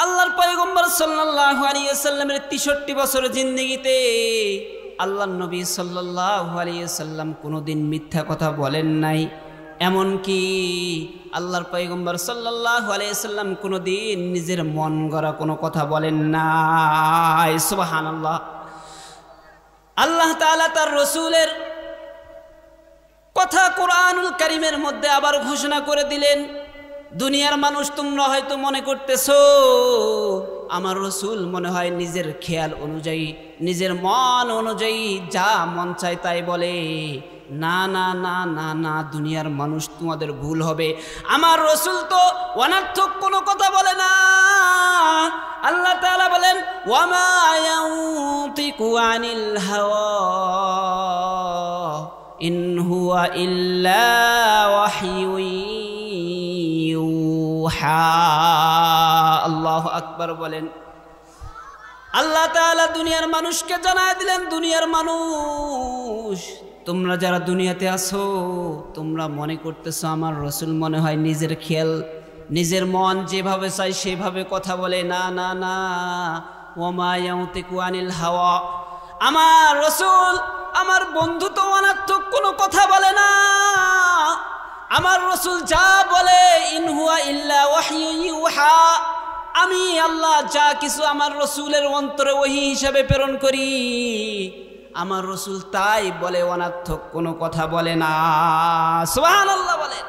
আল্লাহর পয়গম্বর সাল্লাল্লাহু আলাইহি ওয়াসাল্লামের 63 বছর জিন্দেগিতে আল্লাহর নবী সাল্লাল্লাহু আলাইহি ওয়াসাল্লাম কোনোদিন মিথ্যা কথা বলেন নাই। এমনকি আল্লাহর পয়গম্বর সাল্লাল্লাহু আলাইহি ওয়াসাল্লাম কোনোদিন নিজের মন গড়া কোনো কথা বলেন নাই। সুবহানাল্লাহ। আল্লাহ তাআলা তার রাসূলের কথা কোরআনুল কারীমের মধ্যে আবার ঘোষণা করে দিলেন, দুনিয়ার মানুষ তোমরা হয়তো মনে করতেছো আমার রাসূল মনে হয় নিজের খেয়াল অনুযায়ী, নিজের মন অনুযায়ী যা মন চায় তাই বলে। না না না না না, দুনিয়ার মানুষ তোমাদের ভুল হবে। আমার রাসূল তো অনর্থক কোনো কথা বলে না। আল্লাহ তাআলা বলেন, ওয়ামা ইয়ানতিকু আনিল হাওয়া ইন হুয়া ইল্লা ওয়াহয়ুন ইউহা। আল্লাহু আকবার বলেন। আল্লাহ তাআলা দুনিয়ার মানুষকে জানায় দিলেন, দুনিয়ার মানুষ তোমরা যারা দুনিয়াতে আছো তোমরা মনে করতেছো আমার রাসূল মনে হয় নিজের খেয়াল, নিজের মন যেভাবে চাই সেভাবে কথা বলে। না না না, ওয়ামা ইয়ানতিকু আনিল হাওয়া, আমার রাসূল আমার বন্ধু তো অনর্থক কোনো কথা বলে না। আমার রাসূল যা বলে ইন হুয়া ইল্লা ওয়াহয়ুন ইউহা, আমি আল্লাহ যা কিছু আমার রাসূলের অন্তরে ওহী হিসাবে প্রেরণ করি আমার রাসূল তাই বলে, অনর্থক কোনো কথা বলে না। সুবহানাল্লাহ বলেন।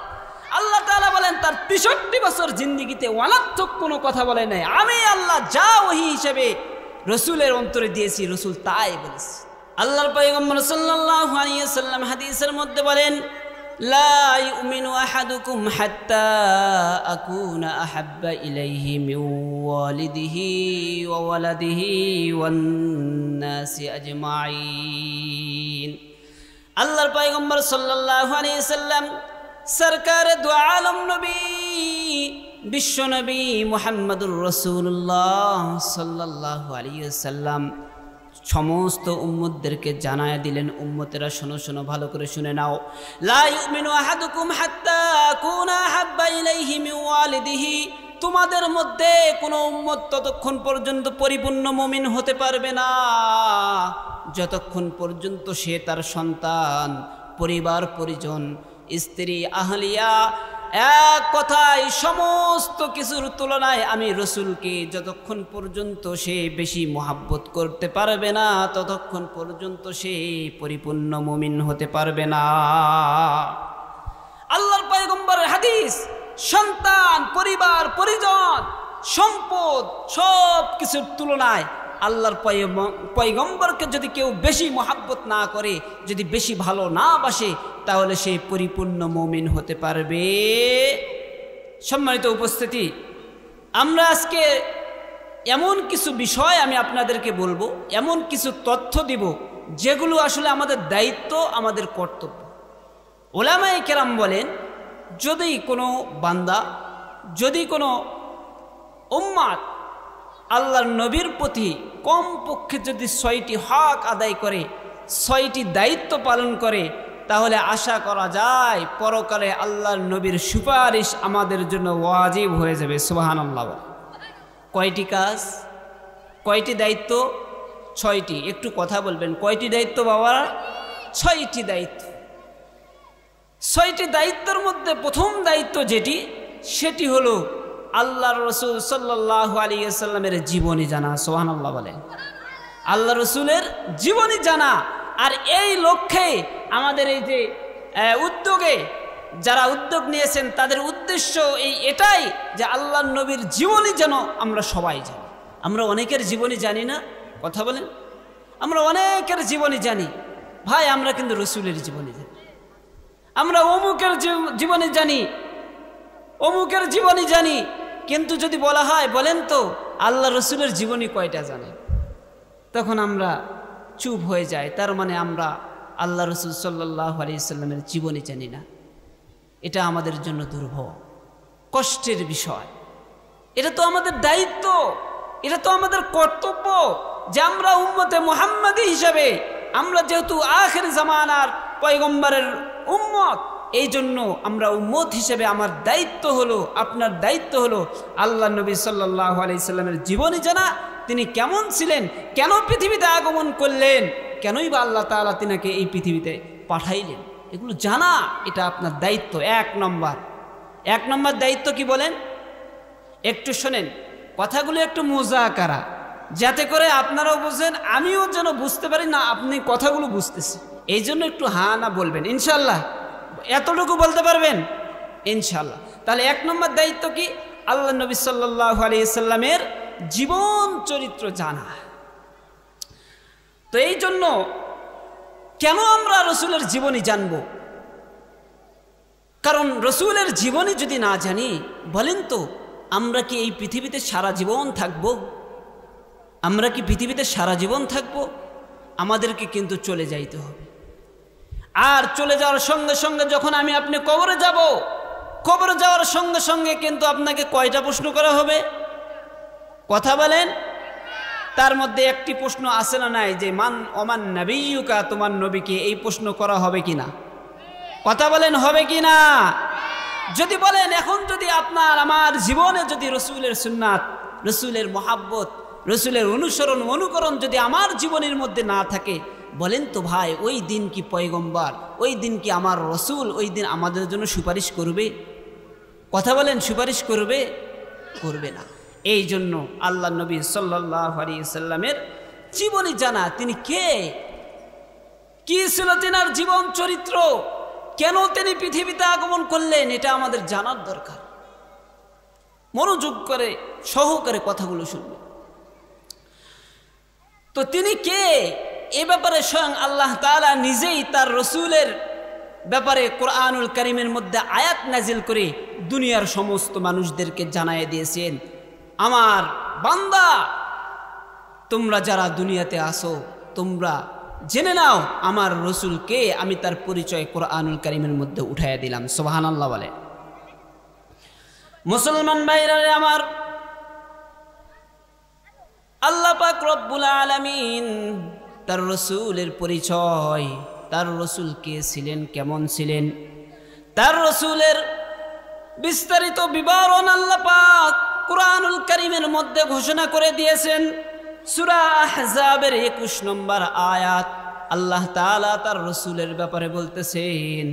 আল্লাহ তাআলা বলেন তার 63 বছর জিন্দেগিতে অনর্থক কোনো কথা বলে নাই। আমি আল্লাহ যা ওহী হিসাবে রাসূলের অন্তরে দিয়েছি রাসূল তাই বলেছে। আল্লাহর পয়গম্বর সাল্লাল্লাহু আলাইহি ওয়াসাল্লাম হাদিসের মধ্যে বলেন, লা ইউমিনু আহাদুকুম হাত্তা আকুনা আহাব্বা ইলাইহি মিন ওয়ালিদিহি ওয়া ওয়ালাদিহি ওয়ান নাসি আজমাইন। আল্লাহর পয়গম্বর সাল্লাল্লাহু আলাইহি ওয়াসাল্লাম সরকারে দু আলম নবী বিশ্ব নবী মুহাম্মদুর রাসূলুল্লাহ সাল্লাল্লাহু আলাইহি ওয়াসাল্লাম সমস্ত উম্মতদেরকে জানায় দিলেন, উম্মতেরা শোনো শোনো ভালো করে শুনে নাও। লা ইউমিনু আহাদুকুম হাত্তা আকুনা আহাব্বা ইলাইহি মিন ওয়ালিদিহি, তোমাদের মধ্যে কোনো উম্মত ততক্ষণ পর্যন্ত পরিপূর্ণ মুমিন হতে পারবে না যতক্ষণ পর্যন্ত সে তার সন্তান, পরিবার পরিজন, স্ত্রী, আহলিয়া, এক কথায় সমস্ত কিছুর তুলনায় আমি রাসূলকে যতক্ষণ পর্যন্ত সে বেশি মহব্বত করতে পারবে না ততক্ষণ পর্যন্ত সে পরিপূর্ণ মুমিন হতে পারবে না। আল্লাহর পয়গম্বরের হাদিস, সন্তান, পরিবার পরিজন, সম্পদ সব কিছুর তুলনায় আল্লাহর পয়গম্বরকে যদি কেউ বেশি মহব্বত না করে, যদি বেশি ভালো না বাসে, তাহলে সে পরিপূর্ণ মুমিন হতে পারবে। সম্মানিত উপস্থিতি, আমরা আজকে এমন কিছু বিষয় আমি আপনাদেরকে বলবো, এমন কিছু তথ্য দিব যেগুলো আসলে আমাদের দায়িত্ব, আমাদের কর্তব্য। উলামায়ে কেরাম বলেন, যদি কোনো বান্দা, যদি কোনো উম্মাত আল্লাহর নবীর প্রতি কমপক্ষে যদি 6টি হক আদায় করে, 6টি দায়িত্ব পালন করে, তাহলে আশা করা যায় পরকালে আল্লাহর নবীর সুপারিশ আমাদের জন্য ওয়াজিব হয়ে যাবে। সুবহানাল্লাহ। কয়টি কাজ, কয়টি দায়িত্ব? 6টি। একটু কথা বলবেন, কয়টি দায়িত্ব বাবা? 6টি দায়িত্ব। 6টি দায়িত্বের মধ্যে প্রথম দায়িত্ব যেটি, সেটি হলো আল্লাহর রাসূল সাল্লাল্লাহু আলাইহি ওয়াসাল্লামের জীবনী জানা। সুবহানাল্লাহ বলেন। আল্লাহ রাসূলের জীবনী জানা। আর এই লক্ষ্যে আমাদের এই যে উদ্যোগে যারা উদ্যোগ নিয়েছেন তাদের উদ্দেশ্য এটাই যে আল্লাহর নবীর জীবনী যেন আমরা সবাই জানি। আমরা অনেকের জীবনী জানি না, কথা বলেন। আমরা অনেকের জীবনী জানি, ভাই আমরা কিন্তু রাসূলের জীবনী জানি। আমরা অমুকের জীবনী জানি, অমুকের জীবনী জানি, কিন্তু যদি বলা হয় বলেন তো আল্লাহ রাসূলের জীবনী কয়টা জানেন, তখন আমরা চুপ হয়ে যাই। তার মানে আমরা আল্লাহ রাসূল সাল্লাল্লাহু আলাইহি ওয়াসাল্লামের জীবনী জানি না। এটা আমাদের জন্য দুর্ভোগ, কষ্টের বিষয়। এটা তো আমাদের দায়িত্ব, এটা তো আমাদের কর্তব্য যে আমরা উম্মতে মুহাম্মাদি হিসাবে, আমরা যেহেতু আখির জামানার পয়গম্বরের উম্মত, এই জন্য আমরা উম্মত হিসেবে আমার দায়িত্ব হলো, আপনার দায়িত্ব হলো আল্লাহ নবী সাল্লাল্লাহু আলাইহি সাল্লামের জীবনী জানা, তিনি কেমন ছিলেন, কেন পৃথিবীতে আগমন করলেন, কেনই বা আল্লাহ তাআলা তিনাকে এই পৃথিবীতে পাঠাইলেন, এগুলো জানা এটা আপনার দায়িত্ব। এক নম্বর দায়িত্ব কি বলেন? একটু শোনেন, কথাগুলো একটু মুযাকারা, যাতে করে আপনারাও বুঝেন, আমিও যেন বুঝতে পারি না আপনি কথাগুলো বুঝতেছি। এই জন্য একটু হ্যাঁ না বলবেন ইনশাল্লাহ। এতটুকু বলতে পারবেন ইনশাল্লাহ? তাহলে এক নম্বর দায়িত্ব কি? আল্লাহ নবী সাল্লাল্লাহু আলাইহি সাল্লামের জীবন চরিত্র জানা। তো এই জন্য কেন আমরা রসুলের জীবনী জানব? কারণ রসুলের জীবনী যদি না জানি, বলেন তো আমরা কি এই পৃথিবীতে সারা জীবন থাকব? আমরা কি পৃথিবীতে সারা জীবন থাকব? আমাদেরকে কিন্তু চলে যাইতে হবে। আর চলে যাওয়ার সঙ্গে সঙ্গে যখন আমি আপনি কবরে যাব, কবরে যাওয়ার সঙ্গে সঙ্গে কিন্তু আপনাকে কয়টা প্রশ্ন করা হবে? কথা বলেন। তার মধ্যে একটি প্রশ্ন আছে না নাই, যে মান ওমান নবিয়্যুকা, তোমার নবীকে, এই প্রশ্ন করা হবে কিনা? কথা বলেন, হবে কিনা? যদি বলেন, এখন যদি আপনার আমার জীবনে যদি রসুলের সুন্নাত, রসুলের মহাব্বত, রসুলের অনুসরণ অনুকরণ যদি আমার জীবনের মধ্যে না থাকে, বলেন তো ভাই, ওই দিন কি পয়গম্বর, ওই দিন কি আমার রসুল ওই দিন আমাদের জন্য সুপারিশ করবে? কথা বলেন, সুপারিশ করবে? করবে না। এই জন্য আল্লাহ নবী সাল্লাল্লাহু আলাইহি সাল্লামের জীবনী জানা, তিনি কে, কি ছিল তিনার জীবন চরিত্র, কেন তিনি পৃথিবীতে আগমন করলেন, এটা আমাদের জানার দরকার। মনোযোগ করে সহকারে কথাগুলো শুনবেন। তো তিনি কে, এ ব্যাপারে স্বয়ং আল্লাহ তাআলা নিজেই তার রসুলের ব্যাপারে কোরআনুল কারীমের মধ্যে আয়াত নাজিল করে দুনিয়ার সমস্ত মানুষদেরকে জানায় দিয়েছেন, আমার বান্দা, তোমরা যারা দুনিয়াতে আসো, তোমরা জেনে নাও আমার রসুলকে, আমি তার পরিচয় কোরআনুল কারীমের মধ্যে উঠাইয়া দিলাম। সুবহানাল্লাহ বলে। মুসলমান ভাইরা আমার, আল্লাহ পাক রব্বুল আলামিন তার রসুলের পরিচয়, তার রসুল কে ছিলেন, কেমন ছিলেন, তার রসুলের বিস্তারিত বিবরণ আল্লাহ পাক কুরআনুল কারীমের মধ্যে ঘোষণা করে দিয়েছেন। সূরা আহজাবের 21 নম্বর আয়াত আল্লাহ তাআলা তার রসুলের ব্যাপারে বলতেছেন,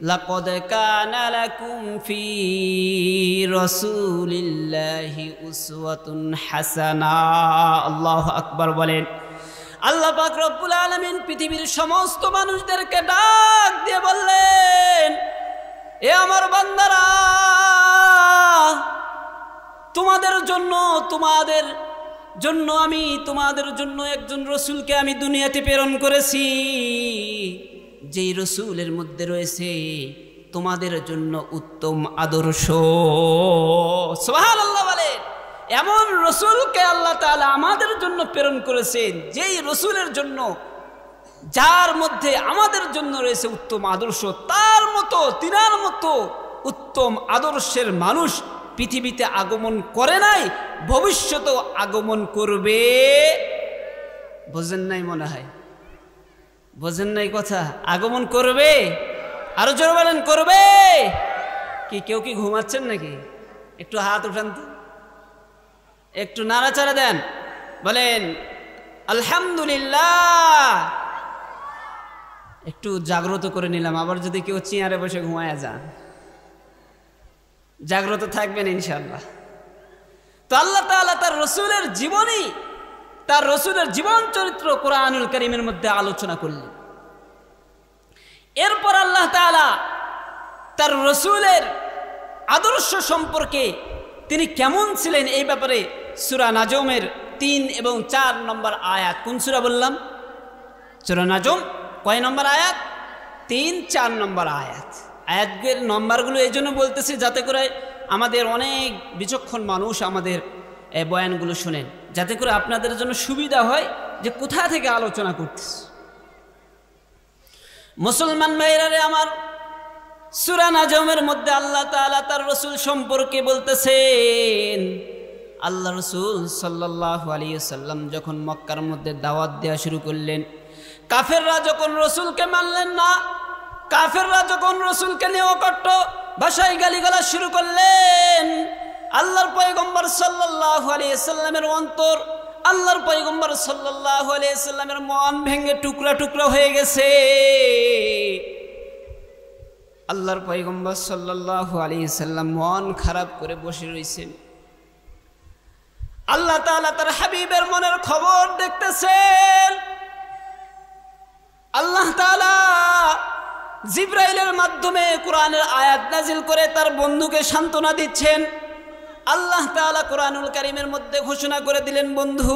লাকাদ কানা লাকুম ফি রাসূলিল্লাহি উসওয়াতুন হাসানা। আল্লাহু আকবার বলেন। আল্লাহ পাক রব্বুল আলামিন পৃথিবীর সমস্ত মানুষদেরকে ডাক দিয়ে বললেন, এ আমার বান্দারা, তোমাদের জন্য আমি তোমাদের জন্য একজন রসুলকে আমি দুনিয়াতে প্রেরণ করেছি, যেই রসুলের মধ্যে রয়েছে তোমাদের জন্য উত্তম আদর্শ। সুবহানাল্লাহ বলেন। এমন রসুলকে আল্লাহ তাআলা আমাদের জন্য প্রেরণ করেছেন, যেই রসুলের জন্য, যার মধ্যে আমাদের জন্য রয়েছে উত্তম আদর্শ, তার মতো, তিনার মতো উত্তম আদর্শের মানুষ পৃথিবীতে আগমন করে নাই, ভবিষ্যতেও আগমন করবে। বোঝেন নাই মনে হয়? বোঝেন নাই কথা? আগমন করবে। আরো জোরে বলেন, করবে। কি কেউ কি ঘুমাচ্ছেন নাকি? একটু হাত উঠান তো, একটু নাড়াচাড়া দেন, বলেন আলহামদুলিল্লাহ। একটু জাগ্রত করে নিলাম। আবার যদি কেউ চেয়ারে বসে ঘুমায়া যান, জাগ্রত থাকবেন ইনশাআল্লাহ। তো আল্লাহ তাআলা তার রসুলের জীবনী, তার রসুলের জীবন চরিত্র কোরআনুল কারীমের মধ্যে আলোচনা করলেন। এরপর আল্লাহ তাআলা তার রসুলের আদর্শ সম্পর্কে, তিনি কেমন ছিলেন, এই ব্যাপারে সূরা নাজমের 3 এবং 4 নম্বর আয়াত, কোন সূরা বললাম? সূরা নাজম কয় নম্বর আয়াত? 3, 4 নম্বর আয়াত। আয়াতের নম্বরগুলো এই জন্য বলতেছি যাতে করে আমাদের অনেক বিচক্ষণ মানুষ আমাদের বয়ানগুলো শুনেন, যাতে করে আপনাদের জন্য সুবিধা হয় যে কোথা থেকে আলোচনা করতেছি। মুসলমান ভাইরা আমার, সূরা নাজমের মধ্যে আল্লাহ তাআলা তার রসুল সম্পর্কে বলতেছেন, আল্লাহ রসুল সাল্লাল্লাহু আলাইহি ওয়াসাল্লাম যখন মক্কার মধ্যে দাওয়াত দেওয়া শুরু করলেন, কাফেররা যখন রসুলকে মানলেন না, কাফেররা যখন রাসূলকে নিয়ে অকট্ট ভাষায় গালিগালাজ শুরু করলেন, আল্লাহর পয়গম্বর সাল্লাল্লাহু আলাইহি সাল্লামের অন্তর, আল্লাহর পয়গম্বর সাল্লাল্লাহু আলাইহি সাল্লামের মন ভেঙে টুকরা টুকরা হয়ে গেছে। আল্লাহর পয়গম্বর সাল্লাল্লাহু আলাইহি সাল্লাম মন খারাপ করে বসে রয়েছেন। আল্লাহ তাআলা তার হাবিবের মনের খবর দেখতেছেন। আল্লাহ তাআলা জিবরাইলের মাধ্যমে কোরআনের আয়াত নাজিল করে তার বন্ধুকে সান্ত্বনা দিচ্ছেন। আল্লাহ তাআলা কোরআনুল কারীমের মধ্যে ঘোষণা করে দিলেন, বন্ধু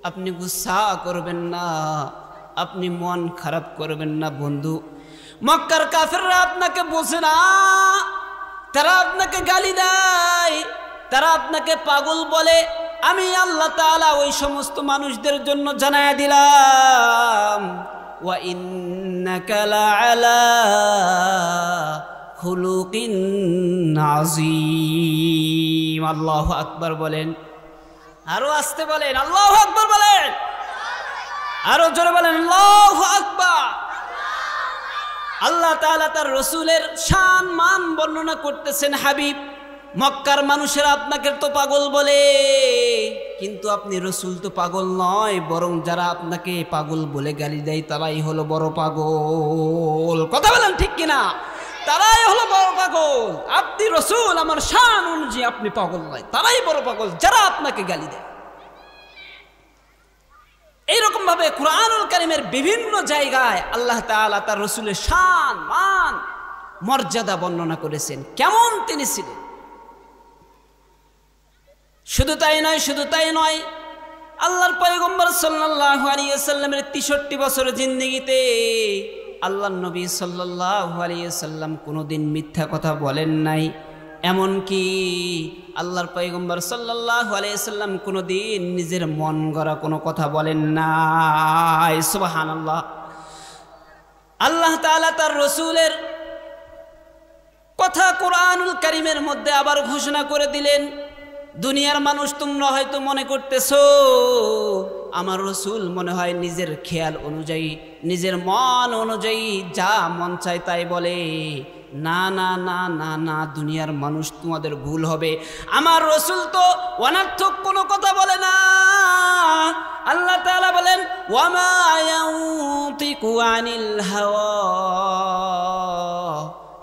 আপনি গুসা করবেন না, আপনি মন খারাপ করবেন না। বন্ধু, মক্কার কাফেররা আপনাকে বোঝে না, তারা আপনাকে গালি দেয়, তারা আপনাকে পাগল বলে। আমি আল্লাহ তাআলা ওই সমস্ত মানুষদের জন্য জানায়া দিলাম, ওয়া ইন্নাকা লাআলা খুলুকিন আযীম। আল্লাহু আকবার বলেন, আরো আস্তে বলেন আল্লাহু আকবার বলেন, আরো জোরে বলেন আল্লাহু আকবার। আল্লাহ তাআলা তার রাসূলের শান মান বর্ণনা করতেছেন। হাবিব, মক্কার মানুষেরা আপনাকে তো পাগল বলে, কিন্তু আপনি রাসূল তো পাগল নয়, বরং যারা আপনাকে পাগল বলে গালি দেয় তারাই হলো বড় পাগল। কথা বলেন ঠিক কিনা? তারাই হলো বড় পাগল। আপনি রাসূল, আমার শান অনুযায়ী আপনি পাগল নয়, তারাই বড় পাগল যারা আপনাকে গালি দেয়। এইরকম ভাবে কুরআনুল কারীমের বিভিন্ন জায়গায় আল্লাহ তাআলা তার রাসূলের শান মান মর্যাদা বর্ণনা করেছেন, কেমন তিনি ছিলেন। শুধু তাই নয়, আল্লাহর পয়গম্বর সাল্লাল্লাহু আলাইহি ওয়াসাল্লামের 63 বছর জিন্দেগিতে আল্লাহর নবী সাল্লাল্লাহু আলাইহি ওয়াসাল্লাম কোনোদিন মিথ্যা কথা বলেন নাই। এমনকি আল্লাহর পয়গম্বর সাল্লাল্লাহু আলাইহি ওয়াসাল্লাম কোনোদিন নিজের মন গড়া কোনো কথা বলেন নাই। সুবহানাল্লাহ। আল্লাহ তাআলা তার রাসূলের কথা কোরআনুল কারীমের মধ্যে আবার ঘোষণা করে দিলেন। দুনিয়ার মানুষ তোমরা হয়তো মনে করতেছো আমার রাসূল মনে হয় নিজের খেয়াল অনুযায়ী, নিজের মন অনুযায়ী যা মন চায় তাই বলে। না না না না না, দুনিয়ার মানুষ তোমাদের ভুল হবে। আমার রাসূল তো অনর্থক কোনো কথা বলে না। আল্লাহ তাআলা বলেন, ওয়ামা ইয়ানতিকু আনিল হাওয়া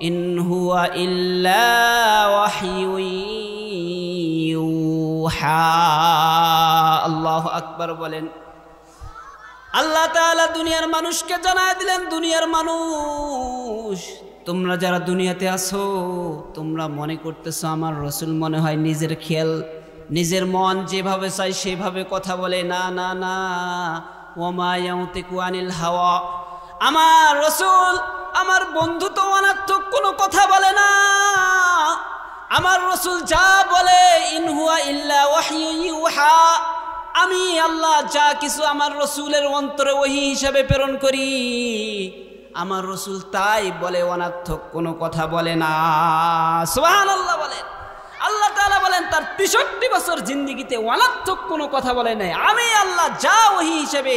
ইন হুয়া ইল্লা ওয়াহয়ুন ইউহা। আল্লাহু আকবার বলেন। আল্লাহ তাআলা দুনিয়ার মানুষকে জানায় দিলেন, দুনিয়ার মানুষ তোমরা যারা দুনিয়াতে আছো, তোমরা মনে করতেছো আমার রাসূল মনে হয় নিজের খেয়াল, নিজের মন যেভাবে চাই সেভাবে কথা বলে। না না না, ওয়ামা ইয়ানতিকু আনিল হাওয়া, আমার রাসূল, আমার বন্ধু তো অনর্থক কোনো কথা বলে না। আমার রাসূল যা বলে ইন হুয়া ইল্লা ওয়াহয়ুন ইউহা, আমি আল্লাহ যা কিছু আমার রাসূলের অন্তরে ওহী হিসাবে প্রেরণ করি, আমার রাসূল তাই বলে, অনর্থক কোনো কথা বলে না। সুবহানাল্লাহ বলেন। আল্লাহ তাআলা বলেন তার 63 বছর জিন্দেগিতে অনর্থক কোনো কথা বলে নাই। আমি আল্লাহ যা ওহী হিসাবে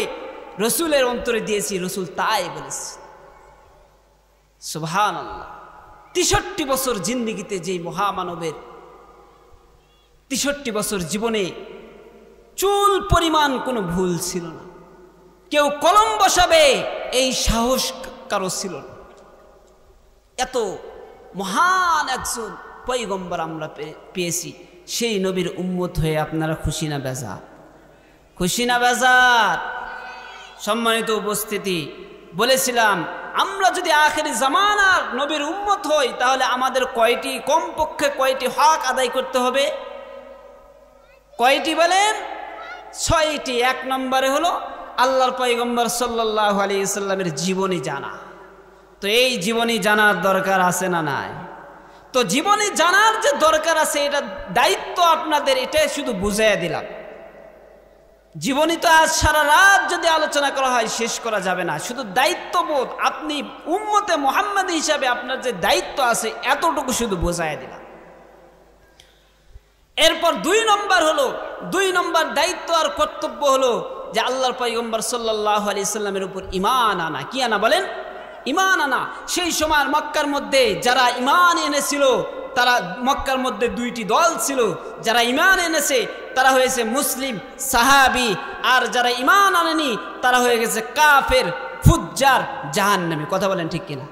রাসূলের অন্তরে দিয়েছি, রাসূল তাই বলেছে। সুবহানাল্লাহ। 63 বছর জিন্দেগিতে যেই মহামানবের 63 বছর জীবনে চুল পরিমাণ কোনো ভুল ছিল না, কেউ কলম বসাবে এই সাহস কারো ছিল না। এত মহান একজন পয়গম্বর আমরা পেয়েছি। সেই নবীর উম্মত হয়ে আপনারা খুশি না বেজার? খুশি না বেজার? সম্মানিত উপস্থিতি, বলেছিলাম আমরা যদি আখেরি জামানার নবীর উম্মত হই তাহলে আমাদের কমপক্ষে কয়টি হক আদায় করতে হবে? কয়টি বলেন? 6টি। 1 নম্বরে হলো আল্লাহর পয়গম্বর সাল্লাল্লাহু আলাইহি ওয়াসাল্লামের জীবনী জানা। তো এই জীবনী জানার দরকার আছে না নাই? তো জীবনী জানার যে দরকার আছে, এটা দায়িত্ব আপনাদের, এটা শুধু বুঝাইয়া দিলাম। জীবনী তো আজ সারা রাত যদি আলোচনা করা হয় শেষ করা যাবে না। শুধু দায়িত্ববোধ, আপনি উম্মতে মুহাম্মাদী হিসাবে আপনার যে দায়িত্ব আছে এতটুকু শুধু বোঝাইয়া দিলাম। এরপর 2 নম্বর দায়িত্ব আর কর্তব্য হলো যে আল্লাহর পয়গম্বর সাল্লাল্লাহু আলাইহি সাল্লামের উপর ঈমান আনা। কি আনা বলেন? ঈমান আনা। সেই সময় মক্কার মধ্যে যারা ঈমান এনেছিল, তারা মক্কার মধ্যে দুইটি দল ছিল। যারা ঈমান এনেছে তারা হয়েছে মুসলিম সাহাবী, আর যারা ঈমান আনেনি তারা হয়ে গেছে কাফের, ফুজ্জার, জাহান্নামী। কথা বলেন ঠিক কিনা?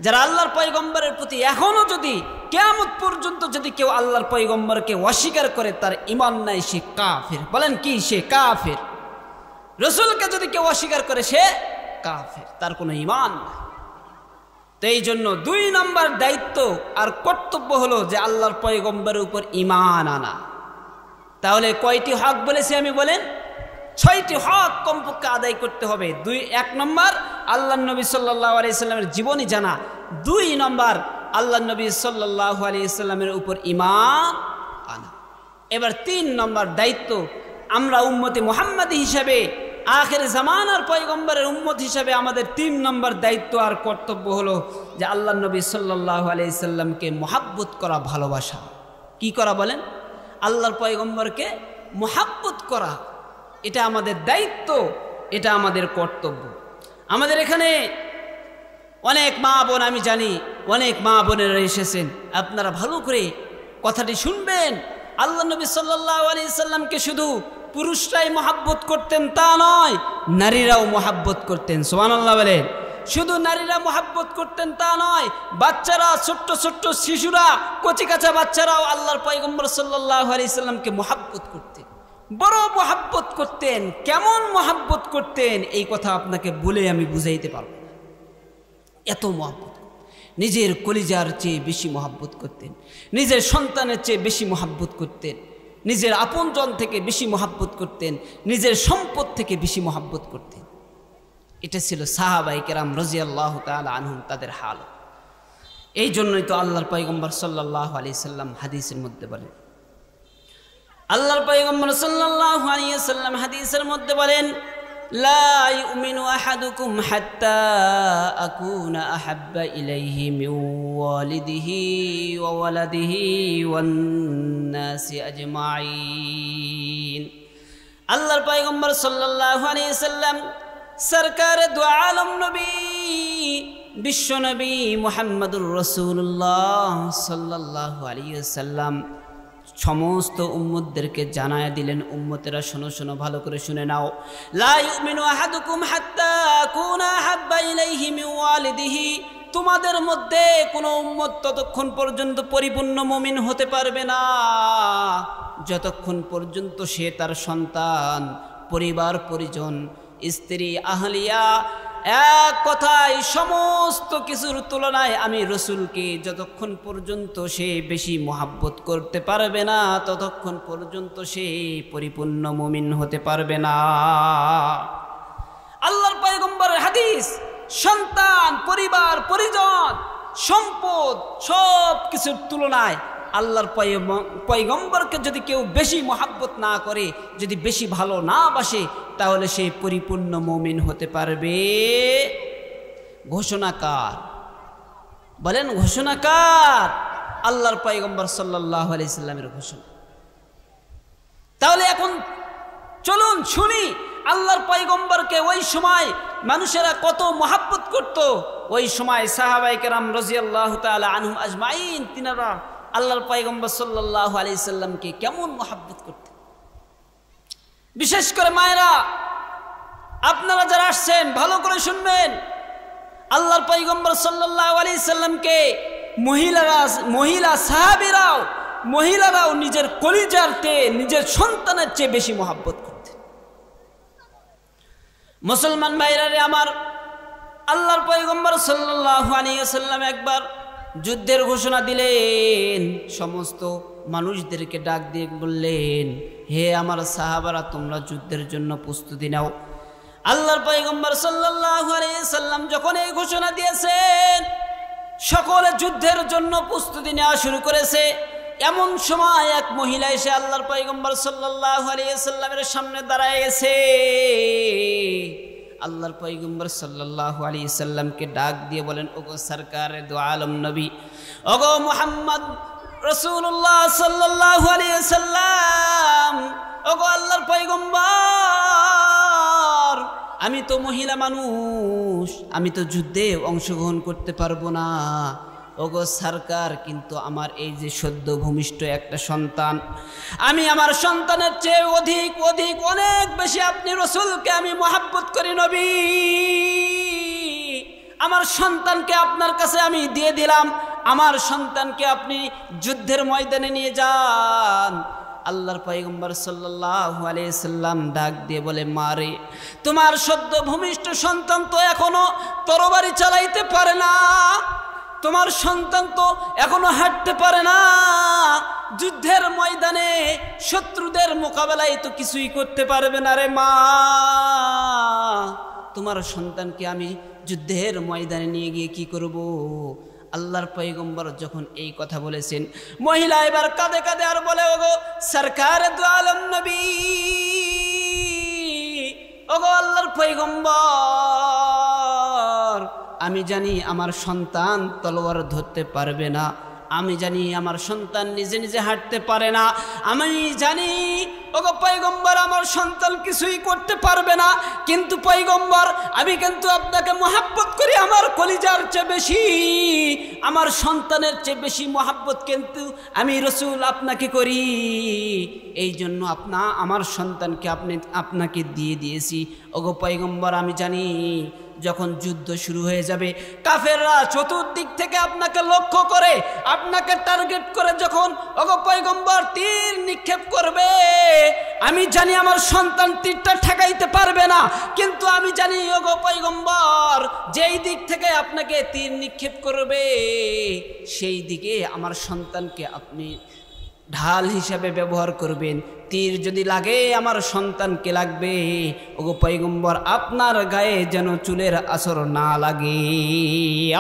যারা আল্লাহর পয়গম্বরের প্রতি এখনো যদি কিয়ামত পর্যন্ত যদি কেউ আল্লাহর পয়গম্বরকে অস্বীকার করে, তার ঈমান নাই, সে কাফের। বলেন কি? সে কাফের। রাসূলকে যদি কেউ অস্বীকার করে সে কাফের, তার কোনো ঈমান নাই। তো এই জন্য 2 নম্বর দায়িত্ব আর কর্তব্য হলো যে আল্লাহর পয়গম্বরের উপর ঈমান আনা। তাহলে কয়টি হক বলেছি আমি? বলেন 6টি হক কমপক্ষে আদায় করতে হবে। 1 নম্বর আল্লাহর নবী সাল্লাল্লাহু আলাইহি সাল্লামের জীবনী জানা। 2 নম্বর আল্লাহর নবী সাল্লাল্লাহু আলাইহি সাল্লামের উপর ঈমান আনা। এবার 3 নম্বর দায়িত্ব, আমরা উম্মতে মুহাম্মাদী হিসাবে, আখির জামানার পয়গম্বরের উম্মত হিসাবে আমাদের 3 নম্বর দায়িত্ব আর কর্তব্য হলো যে আল্লাহর নবী সাল্লাল্লাহু আলাইহি সাল্লামকে মুহাব্বত করা, ভালোবাসা। কি করা বলেন? আল্লাহর পয়গম্বরকে মুহাব্বত করা, এটা আমাদের দায়িত্ব, এটা আমাদের কর্তব্য। আমাদের এখানে অনেক মা বোন, আমি জানি অনেক মা বোনেরা এসেছেন, আপনারা ভালো করে কথাটি শুনবেন। আল্লাহ নবী সাল্লাল্লাহু আলাইহি সাল্লামকে শুধু পুরুষরাই মহাব্বত করতেন তা নয়, নারীরাও মহাব্বত করতেন। সুবহানাল্লাহ বলেন। শুধু নারীরা মহাব্বত করতেন তা নয়, বাচ্চারা, ছোট্ট ছোট্ট শিশুরা, কচিকাঁচা বাচ্চারাও আল্লাহর পয়গম্বর সাল্লাল্লাহু আলাইহি সাল্লামকে মহাব্বত করতেন, বড় মহাব্বত করতেন। কেমন মহাব্বত করতেন এই কথা আপনাকে বলে আমি বুঝাইতে পারব না। এত মহাব্বত, নিজের কলিজার চেয়ে বেশি মহাব্বত করতেন, নিজের সন্তানের চেয়ে বেশি মহাব্বত করতেন, নিজের আপনজন থেকে বেশি মহাব্বত করতেন, নিজের সম্পদ থেকে বেশি মহাব্বত করতেন। এটা ছিল সাহাবায়ে কেরাম রাদিয়াল্লাহু তাআলা আনহুম, তাদের হাল। এই জন্যই তো আল্লাহর পয়গম্বর সাল্লাল্লাহু আলাইহি সাল্লাম হাদিসের মধ্যে বলেন, আল্লাহর পয়গম্বর সাল্লাল্লাহু আলাইহি সাল্লাম হাদিসের মধ্যে বলেন, লা ইউমিনু আহাদুকুম হাত্তা আকুনা আহাব্বা ইলাইহি মিন ওয়ালিদিহি ওয়া ওয়ালাদিহি ওয়ান নাসি আজমাইন। আল্লাহর পয়গম্বর সাল্লাল্লাহু আলাইহি সাল্লাম সরকারে দু আলম নবী, বিশ্ব নবী মুহাম্মদুর রাসূলুল্লাহ সাল্লাল্লাহু আলাইহি সাল্লাম সমস্ত উম্মতদেরকে জানায় দিলেন, উম্মতেরা শোনো শোনো, ভালো করে শুনে নাও। লা ইউমিনু আহাদুকুম হাত্তা আকুনা আহাব্বা ইলাইহি মিন ওয়ালিদিহি, তোমাদের মধ্যে কোনো উম্মত ততক্ষণ পর্যন্ত পরিপূর্ণ মুমিন হতে পারবে না যতক্ষণ পর্যন্ত সে তার সন্তান, পরিবার পরিজন, স্ত্রী, আহলিয়া, এক কথায় সমস্ত কিছুর তুলনায় আমি রসুলকে যতক্ষণ পর্যন্ত সে বেশি মহাব্বত করতে পারবে না ততক্ষণ পর্যন্ত সে পরিপূর্ণ মুমিন হতে পারবে না। আল্লাহর পয়গম্বরের হাদিস, সন্তান, পরিবার পরিজন, সম্পদ সব কিছুর তুলনায় আল্লাহর পয়গম্বরকে যদি কেউ বেশি মহাব্বত না করে, যদি বেশি ভালো না বাসে, তাহলে সে পরিপূর্ণ মুমিন হতে পারবে। ঘোষণাকার বলেন, ঘোষণাকার আল্লাহর পয়গম্বর সাল্লাল্লাহু আলাইহি সাল্লামের ঘোষণা। তাহলে এখন চলুন শুনি আল্লাহর পয়গম্বরকে ওই সময় মানুষেরা কত মহাব্বত করত। ওই সময় সাহাবায়ে কেরাম রাদিয়াল্লাহু তাআলা আনহুম আজমাইন, তিনারা আল্লাহর পয়গম্বর সাল্লাল্লাহু আলাইহি সাল্লামকে কেমন মহাব্বত করতেন। বিশেষ করে মায়েরা, আপনারা যারা আসছেন ভালো করে শুনবেন। আল্লাহর পয়গম্বর সাল্লাল্লাহু আলাইহি সাল্লামকে মহিলারাও নিজের কলিজার চেয়ে, নিজের সন্তানের চেয়ে বেশি মহাব্বত করতেন। মুসলমান ভাইরা রে আমার, আল্লাহর পয়গম্বর সাল্লাল্লাহু আলাইহি সাল্লাম একবার যুদ্ধের ঘোষণা দিলেন, সমস্ত মানুষদেরকে ডাক দিয়ে বললেন, হে আমার সাহাবারা, তোমরা যুদ্ধের জন্য প্রস্তুতি নাও। আল্লাহর পয়গম্বর সাল্লাল্লাহু আলাইহি সাল্লাম যখন এই ঘোষণা দিয়েছেন, সকলে যুদ্ধের জন্য প্রস্তুতি নেওয়া শুরু করেছে। এমন সময় এক মহিলা এসে আল্লাহর পয়গম্বর সাল্লাল্লাহু আলাইহি সাল্লামের সামনে দাঁড়ায় গেছে। আল্লাহর পয়গম্বর সাল্লাল্লাহু আলাইহি সাল্লামকে ডাক দিয়ে বলেন, ওগো সরকারে দু আলম নবী, ওগো মুহাম্মদ রাসূলুল্লাহ সাল্লাল্লাহু আলাইহি সাল্লাম, ওগো আল্লাহর পয়গম্বর, আমি তো মহিলা মানুষ, আমি তো যুদ্ধে অংশগ্রহণ করতে পারবো না। ওগো সরকার, কিন্তু আমার এই যে সদ্য ভূমিষ্ঠ একটা সন্তান, আমি আমার সন্তানের চেয়ে অধিক অধিক অনেক বেশি আপনি রসুলকে আমি মহাব্বত করি নবী। আমার সন্তানকে আপনার কাছে আমি দিয়ে দিলাম, আমার সন্তানকে আপনি যুদ্ধের ময়দানে নিয়ে যান। আল্লাহর পয়গম্বর সাল্লাল্লাহু আলাইহি সাল্লাম ডাক দিয়ে বলে, মারে, তোমার সদ্য ভূমিষ্ঠ সন্তান তো এখনো তরবারি চালাইতে পারে না, তোমার সন্তান তো এখনো হাঁটতে পারে না, যুদ্ধের ময়দানে শত্রুদের মোকাবেলায় তো কিছুই করতে পারবে না রে মা। তোমার সন্তানকে আমি যুদ্ধের ময়দানে নিয়ে গিয়ে কি করব? আল্লাহর পয়গম্বর যখন এই কথা বলেছেন, মহিলা এবার কাঁদে কাঁদে আর বলে, ওগো সরকারে দু আলম নবী, ওগো আল্লাহর পয়গম্বর, আমি জানি আমার সন্তান তলোয়ার ধরতে পারবে না, আমি জানি আমার সন্তান নিজে নিজে হাঁটতে পারে না, আমি জানি ওগো পয়গম্বর আমার সন্তান কিছুই করতে পারবে না, কিন্তু পয়গম্বর আমি কিন্তু আপনাকে মহাব্বত করি আমার কলিজার চেয়ে বেশি, আমার সন্তানের চেয়ে বেশি মহাব্বত কিন্তু আমি রসুল আপনাকে করি, এই জন্য আমার সন্তানকে আপনাকে দিয়ে দিয়েছি। ওগো পয়গম্বর, আমি জানি যখন যুদ্ধ শুরু হয়ে যাবে, কাফেররা চতুর্দিক থেকে আপনাকে লক্ষ্য করে, আপনাকে টার্গেট করে যখন ওগো পয়গম্বর তীর নিক্ষেপ করবে, আমি জানি আমার সন্তান তীরটা ঠেকাইতে পারবে না, কিন্তু আমি জানি ওগো পয়গম্বর যেই দিক থেকে আপনাকে তীর নিক্ষেপ করবে সেই দিকে আমার সন্তানকে আপনি ঢাল হিসাবে ব্যবহার করবেন, তীর যদি লাগে আমার সন্তানকে লাগবে। ওগো পয়গম্বর, আপনার গায়ে যেন চুলের আসর না লাগে।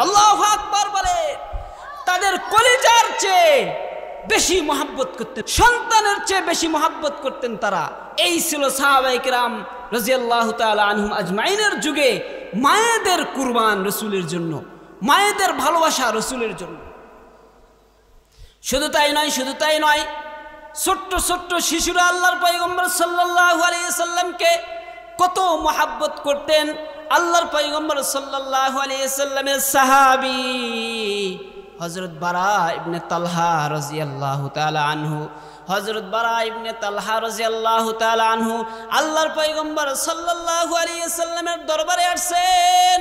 আল্লাহু আকবার বলে। তাদের কলিজার চেয়ে বেশি মহাব্বত করতেন, সন্তানের চেয়ে বেশি মহাব্বত করতেন তারা। এই ছিল সাহাবায়ে কেরাম রাদিয়াল্লাহু তাআলা আনহুম আজমাইনের যুগে মায়েদের কুরবান রসুলের জন্য, মায়েদের ভালোবাসা রসুলের জন্য। শুধু তাই নয়, ছোট্ট ছোট্ট শিশুরা আল্লাহর পয়গম্বর সাল্লাল্লাহু আলাইহি সাল্লামকে কত মহাব্বত করতেন। আল্লাহর পয়গম্বর সাল্লাল্লাহু আলাইহি সাল্লামের সাহাবী হযরত বারা ইবনে তালহা রাদিয়াল্লাহু তাআলা আনহু, হযরত বারা ইবনে তালহা রাদিয়াল্লাহু তাআলা আনহু আল্লাহর পয়গম্বর সাল্লাল্লাহু আলাইহি সাল্লামের দরবারে আসছেন।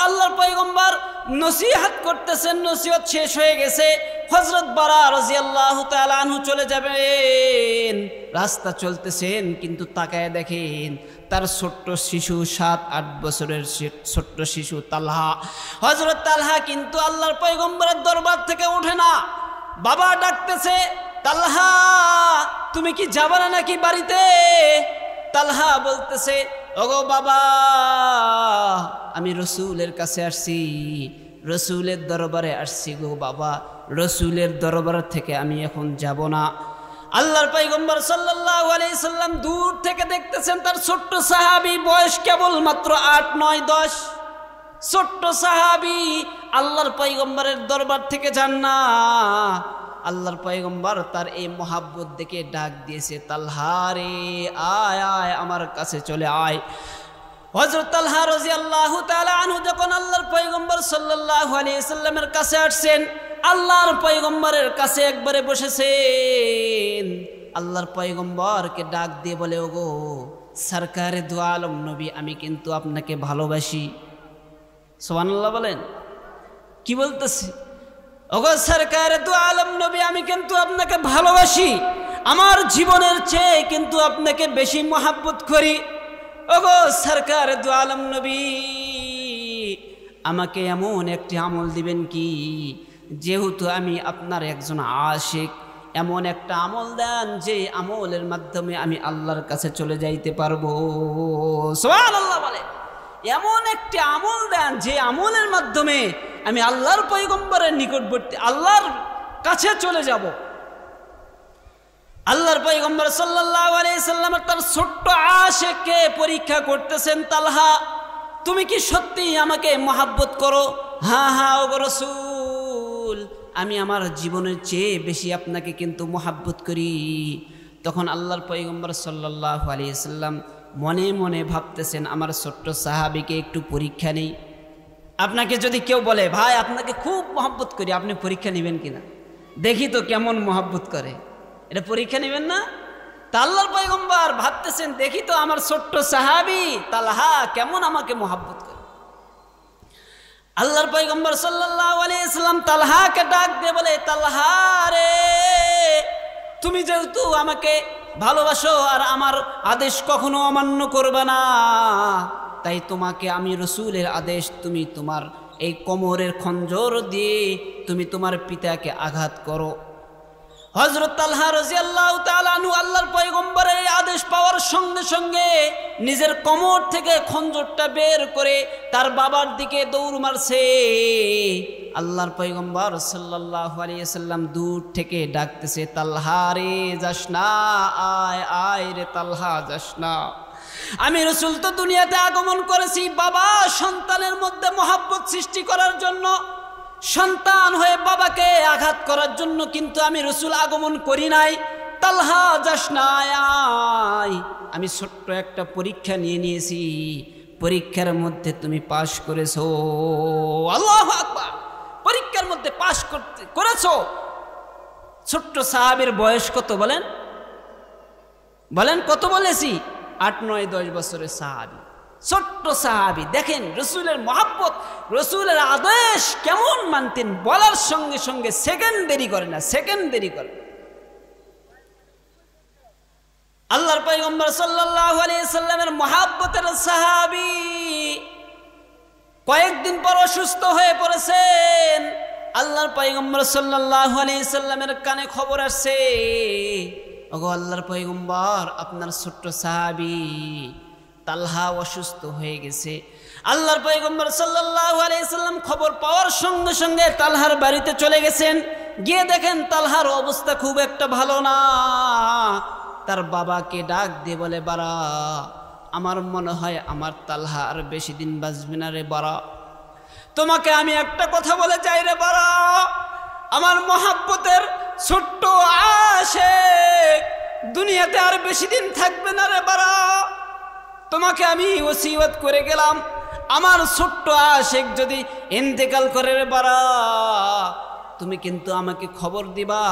আল্লাহর পয়গম্বর নসিহত করতেছেন, নসিহত শেষ হয়ে গেছে, হযরত বারা রাদিয়াল্লাহু তাআলা আনহু চলে যাবেন, রাস্তা চলতেছেন, কিন্তু তাকায় দেখেন তার ছোট্ট শিশু 7-8 বছরের ছোট্ট শিশু তালহা, হযরত তালহা কিন্তু আল্লাহর পয়গম্বরের দরবার থেকে ওঠে না। বাবা ডাকতেছে, তালহা তুমি কি যাবে না নাকি বাড়িতে? তালহা বলতেছে, ওগো বাবা, আমি রসুলের কাছে আসছি, রসুলের দরবারে আসছি গো বাবা, রসুলের দরবার থেকে আমি এখন যাব না। আল্লাহর পয়গম্বর সাল্লাল্লাহু আলাইহি সাল্লাম দূর থেকে দেখতেছেন তার ছোট্ট সাহাবী, বয়স কেবল মাত্র 8, 9, 10, ছোট্ট সাহাবী আল্লাহর পয়গম্বরের দরবার থেকে যান না। আল্লাহর পয়গম্বর তার এই মহাব্বত দেখে ডাক দিয়েছে, তালহা রে, আয় আয় আমার কাছে চলে আয়। হযরত তালহা রাদিয়াল্লাহু তাআলা আনহু যখন আল্লাহর পয়গম্বর সাল্লাল্লাহু আলাইহি সাল্লামের কাছে আসছেন, আল্লাহর পয়গম্বরের কাছে একবারে বসেছেন, আল্লাহর পয়গম্বরকে ডাক দিয়ে বলে, ওগো সরকারে দু আলম নবী, আমি কিন্তু আপনাকে ভালোবাসি। সুবহানাল্লাহ বলেন। কি বলতেছি? ওগো সরকারে দু আলম নবী, আমি কিন্তু আপনাকে ভালোবাসি, আমার জীবনের চেয়ে কিন্তু আপনাকে বেশি মহাব্বত করি। ওগো সরকার দু আলম নবী, আমাকে এমন একটি আমল দিবেন কি, যেহেতু আমি আপনার একজন আশিক, এমন একটা আমল দেন যে আমলের মাধ্যমে আমি আল্লাহর কাছে চলে যাইতে পারবো। সুবহানাল্লাহ বলে। এমন একটি আমল দেন যে আমলের মাধ্যমে আমি আল্লাহর পয়গম্বরের নিকটবর্তী, আল্লাহর কাছে চলে যাব। আল্লাহর পয়গম্বর সাল্লাল্লাহু আলাইহি সাল্লাম তার ছোট্ট আশিককে পরীক্ষা করতেছেন, তালহা তুমি কি সত্যি আমাকে মহাব্বত করো? হ্যাঁ হ্যাঁ ওগো রাসূল, আমি আমার জীবনের চেয়ে বেশি আপনাকে কিন্তু মহাব্বত করি। তখন আল্লাহর পয়গম্বর সাল্লাল্লাহু আলাইহি সাল্লাম মনে মনে ভাবতেছেন আমার ছোট্ট সাহাবীকে একটু পরীক্ষা নেই। আপনাকে যদি কেউ বলে ভাই আপনাকে খুব মহব্বত করি, আপনি পরীক্ষা নেবেন কিনা, দেখি তো কেমন মহব্বত করে, এটা পরীক্ষা নেবেন না? তা আল্লাহর পয়গম্বর ভাবতেছেন দেখি তো আমার ছোট্ট সাহাবী তালহা কেমন আমাকে মহব্বত করে। আল্লাহর পয়গম্বর সাল্লাল্লাহু আলাইহি ওয়াসাল্লাম তালহাকে ডাক দিয়ে বলে, তালহা রে, তুমি যেহেতু আমাকে ভালোবাসো আর আমার আদেশ কখনো অমান্য করবে না, তাই তোমাকে আমি রসুলের আদেশ, তুমি তোমার এই কোমরের খঞ্জর দিয়ে তুমি তোমার পিতাকে আঘাত করো। হযরত তালহা রাদিয়াল্লাহু তাআলা আনহু আল্লাহর পয়গম্বরের আদেশ পাওয়ার সঙ্গে সঙ্গে নিজের কোমর থেকে খঞ্জরটা বের করে তার বাবার দিকে দৌড় মারছে। আল্লাহর পয়গম্বর সাল্লাল্লাহু আলাইহি ওয়াসাল্লাম দূর থেকে ডাকতেছে, তালহা রে যাস না, আয় আয় রে তালহা যাস না। আমি রাসূল তো দুনিয়াতে আগমন করেছি বাবা সন্তানের মধ্যে মহব্বত সৃষ্টি করার জন্য, সন্তান হয়ে বাবাকে আঘাত করার জন্য কিন্তু আমি রাসূল আগমন করি নাই। তালহা যাস না, আয়, আমি ছোট্ট একটা পরীক্ষা নিয়েছি, পরীক্ষার মধ্যে তুমি পাশ করেছো। আল্লাহু আকবার, পরীক্ষার মধ্যে পাশ করেছো। ছোট্ট সাহাবীর বয়স কত বলেন? বলেন কত বলেছি? 8, 9, 10 বছরের সাহাবী, ছোট্ট সাহাবী। দেখেন রসুলের মহব্বত, রসুলের আদেশ কেমন মানতেন, বলার সঙ্গে সঙ্গে সেকেন্ড দেরি করে না, সেকেন্ড দেরি করে। আল্লাহর পয়গম্বর সাল্লাল্লাহু আলাইহি সাল্লামের মহব্বতের সাহাবী কয়েকদিন পর অসুস্থ হয়ে পড়েছেন। আল্লাহর পয়গম্বর সাল্লাল্লাহু আলাইহি সাল্লামের কানে খবর আসছে, ওগো আল্লাহর পয়গম্বর আপনার ছোট্ট সাহাবী তালহা অসুস্থ হয়ে গেছে। আল্লাহর পয়গম্বর সাল্লাল্লাহু আলাইহি সাল্লাম খবর পাওয়ার সঙ্গে সঙ্গে তালহার বাড়িতে চলে গেছেন। গিয়ে দেখেন তালহার অবস্থা খুব একটা ভালো না। তার বাবাকে ডাক দিয়ে বলে, বারা, আমার মনে হয় আমার তালহা আর বেশি দিন বাঁচবে না রে বারা, তোমাকে আমি একটা কথা বলে যাই রে বারা, আমার মহব্বতের ছোট্ট আশিক দুনিয়াতে আর বেশি দিন থাকবে না রে বারা, তোমাকে আমি ওসিয়ত করে গেলাম, আমার ছোট্ট আশিক যদি ইন্তেকাল করে রে বারা, তুমি কিন্তু আমাকে খবর দিবা,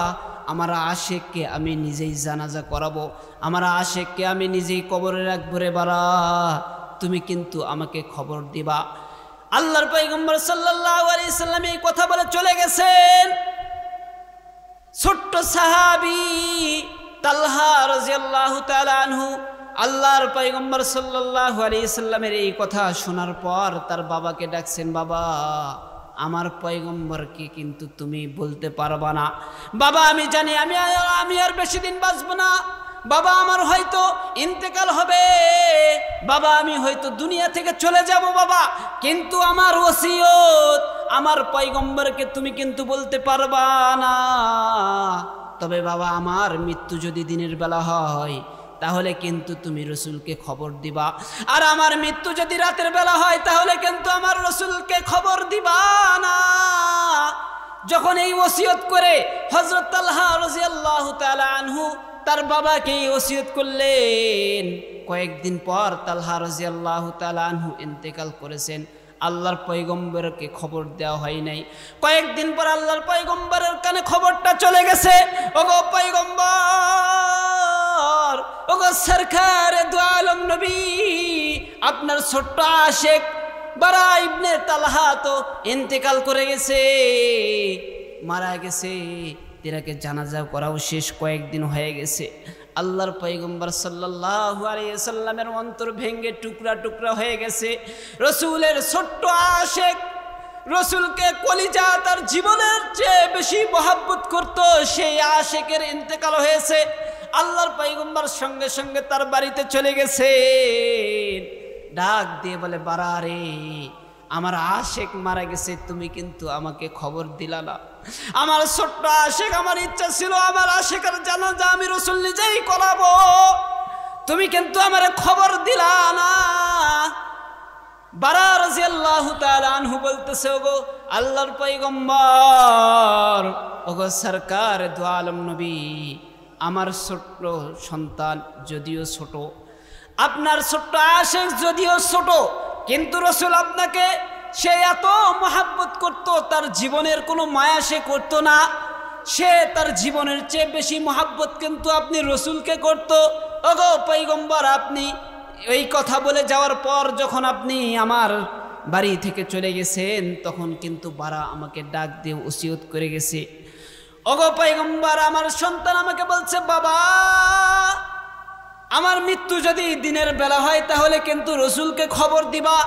আমার আশিককে আমি নিজেই জানাজা করাবো, আমার আশিককে আমি নিজেই কবরে রাখবো রে বারা, তুমি কিন্তু আমাকে খবর দিবা। আল্লাহর পয়গম্বর সাল্লাল্লাহু আলাইহি সাল্লাম এই কথা বলে চলে গেছেন। ছোট্ট সাহাবী তালহা রাদিয়াল্লাহু তাআলা আনহু আল্লাহর পয়গম্বর সাল্লাল্লাহু আলাইহি সাল্লামের এই কথা শোনার পর তার বাবাকে ডাকছেন, বাবা, আমার পয়গম্বরকে কিন্তু তুমি বলতে পারবা না, বাবা আমি জানি আমি আর বেশি দিন বাঁচব না, বাবা আমার হয়তো ইন্তেকাল হবে, বাবা আমি হয়তো দুনিয়া থেকে চলে যাব বাবা, কিন্তু আমার ওসিয়ত আমার পয়গম্বরকে তুমি কিন্তু বলতে পারবা না। তবে বাবা আমার মৃত্যু যদি দিনের বেলা হয় তাহলে কিন্তু তুমি রসুলকে খবর দিবা, আর আমার মৃত্যু যদি রাতের বেলা হয় তাহলে কিন্তু আমার রসুলকে খবর দিবা না। যখন এই ওসিয়ত করে হযরত তালহা রাদিয়াল্লাহু তাআলা আনহু তার বাবাকে ওসিয়ত করলেন, কয়েকদিন পর তালহা রাদিয়াল্লাহু তাআলা আনহু ইন্তেকাল করেছেন। আল্লাহর পয়গম্বরকে খবর দেওয়া হয় নাই। কয়েকদিন পর আল্লাহর পয়গম্বরের কানে খবরটা চলে গেছে, ওগো পয়গম্বর, ওগো সরকারে দু আলম নবী, আপনার ছোট্ট আশিক বারা ইবনে তালহা তো ইন্তেকাল করে গেছে, মারা গেছে, তিনাকে জানাজা করাও শেষ, কয়েকদিন হয়ে গেছে। আল্লাহর পয়গম্বর সাল্লাল্লাহু আলাইহি সাল্লামের অন্তর ভেঙে টুকরা টুকরা হয়ে গেছে। রসুলের ছোট্ট আশিক, রসুলকে কলিজা তার জীবনের চেয়ে বেশি মহব্বত করত, সেই আশিকের ইন্তেকাল হয়েছে। আল্লাহর পয়গম্বর সঙ্গে সঙ্গে তার বাড়িতে চলে গেছে, ডাক দিয়ে বলে, বারা রে, আমার আশিক মারা গেছে, তুমি কিন্তু আমাকে খবর দিলা না। আমার ছোট্ট আশিক, আমার ইচ্ছা ছিল আমার আশিকের জানাজা আমি রাসূল নিজেই করাবো, তুমি কিন্তু আমার খবর দিলা না। বারা রাদিয়াল্লাহু তাআলা আনহু বলতেছে, ওগো আল্লাহর পয়গম্বর, ওগো সরকার দু আলম নবী, আমার ছোট্ট সন্তান যদিও ছোট, আপনার ছোট্ট আশিক যদিও ছোট, কিন্তু রসুল আপনাকে সে এত মহাব্বত করত, তার জীবনের কোনো মায়া সে করত না। সে তার জীবনের চেয়ে বেশি মহাব্বত কিন্তু আপনি রসুলকে করত। ওগো পয়গম্বর, আপনি এই কথা বলে যাওয়ার পর যখন আপনি আমার বাড়ি থেকে চলে গেছেন, তখন কিন্তু বারা আমাকে ডাক দিয়ে ওসিয়ত করে গেছে। ওগো পয়গম্বর, আমার সন্তান আমাকে বলছে, বাবা আমার মৃত্যু যদি দিনের বেলা হয় তাহলে কিন্তু রসুলকে খবর দিবা,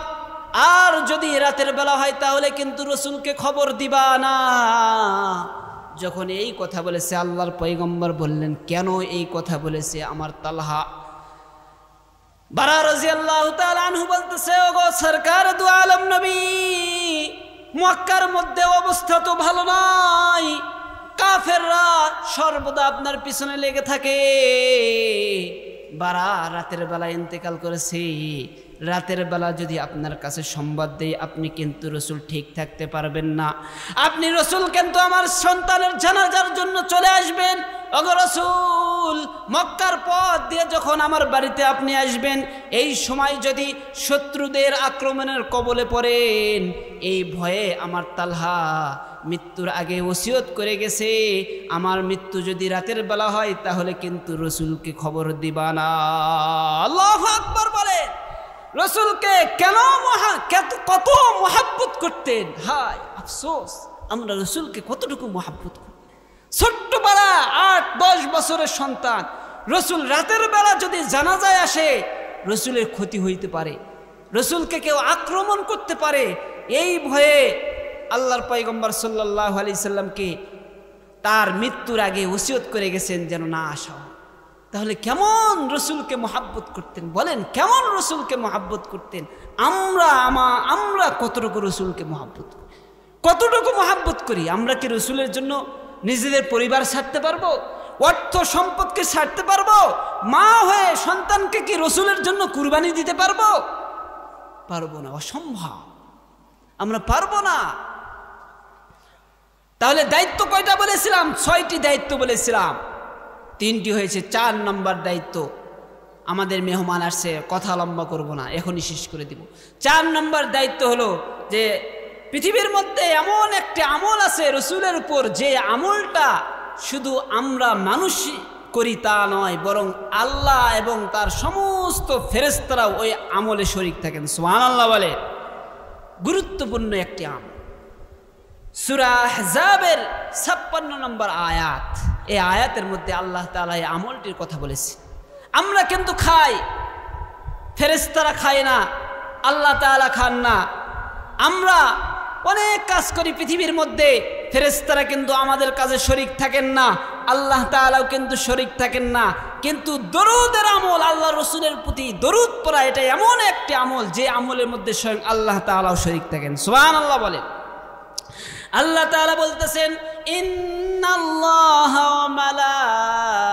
আর যদি রাতের বেলা হয় তাহলে কিন্তু রসুলকে খবর দিবা না। যখন এই কথা বলেছে, আল্লাহর পয়গম্বর বললেন, কেন এই কথা বলেছে? আমার তালহা বারা রাদিয়াল্লাহু তাআলা আনহু বলতেছে, ওগো সরকার দু আলম নবী, মক্কার মধ্যে অবস্থা তো ভালো নয়, কাফেররা সর্বদা আপনার পিছনে লেগে থাকে। বারা রাতের বেলা ইন্তেকাল করেছে, রাতের বেলা যদি আপনার কাছে সংবাদ দেয়, আপনি কিন্তু রসুল ঠিক থাকতে পারবেন না। আপনি রসুল কিন্তু আমার সন্তানের জানাজার জন্য চলে আসবেন। ওগো রসুল, মক্কার পথ দিয়ে যখন আমার বাড়িতে আপনি আসবেন, এই সময় যদি শত্রুদের আক্রমণের কবলে পড়েন, এই ভয়ে আমার তালহা মৃত্যুর আগে ওসিয়ত করে গেছে, আমার মৃত্যু যদি রাতের বেলা হয় তাহলে কিন্তু রসুলকে খবর দিবা না। আল্লাহু আকবার বলে। রসুলকে কেন কত মহাব্বত করতেন। হায় আফসোস, আমরা রসুলকে কতটুকু মহাব্বত করি। ছোট্ট বেলা 8-10 বছরের সন্তান, রসুল রাতের বেলা যদি জানাজায় আসে, রসুলের ক্ষতি হইতে পারে, রসুলকে কেউ আক্রমণ করতে পারে। এই ভয়ে আল্লাহর পয়গম্বর সাল্লাল্লাহু আলাইহি সাল্লামকে তার মৃত্যুর আগে ওসিয়ত করে গেছেন যেন না আসা। তাহলে কেমন রসুলকে মহাব্বত করতেন বলেন, কেমন রসুলকে মহাব্বত করতেন। আমরা কতটুকু রসুলকে মহাব্বত করি, কতটুকু মহাব্বত করি। আমরা কি রসুলের জন্য নিজেদের পরিবার ছাড়তে পারবো? অর্থ সম্পদকে ছাড়তে পারবো? মা হয়ে সন্তানকে কি রসুলের জন্য কুরবানি দিতে পারবো? পারবো না, অসম্ভব, আমরা পারবো না। তাহলে দায়িত্ব কয়টা বলেছিলাম? 6টি দায়িত্ব বলেছিলাম, 3টি হয়েছে। 4 নম্বর দায়িত্ব, আমাদের মেহমান আসছে, কথা লম্বা করব না, এখনই শেষ করে দিব। 4 নম্বর দায়িত্ব হলো যে পৃথিবীর মধ্যে এমন একটি আমল আছে রসুলের উপর, যে আমলটা শুধু আমরা মানুষ করি তা নয়, বরং আল্লাহ এবং তার সমস্ত ফেরেশতারাও ওই আমলে শরীক থাকেন। সুবহানাল্লাহ বলে। গুরুত্বপূর্ণ একটি আমল, সূরা আহজাবের 56 নম্বর আয়াত। এই আয়াতের মধ্যে আল্লাহ তাআলা এই আমলটির কথা বলেছে। আমরা কিন্তু খাই, ফেরেশতারা খায় না, আল্লাহ তাআলা খান না। আমরা অনেক কাজ করি পৃথিবীর মধ্যে, ফেরেশতারা কিন্তু আমাদের কাজে শরীক থাকেন না, আল্লাহ তাআলাও কিন্তু শরীক থাকেন না। কিন্তু দরুদের আমল, আল্লাহ রসুলের প্রতি দরুদ পড়া, এটা এমন একটি আমল যে আমলের মধ্যে স্বয়ং আল্লাহ তাআলাও শরীক থাকেন। সুবহানাল্লাহ বলেন। আল্লাহ তাআলা বলতেছেন, ইন্নাল্লাহা ওয়া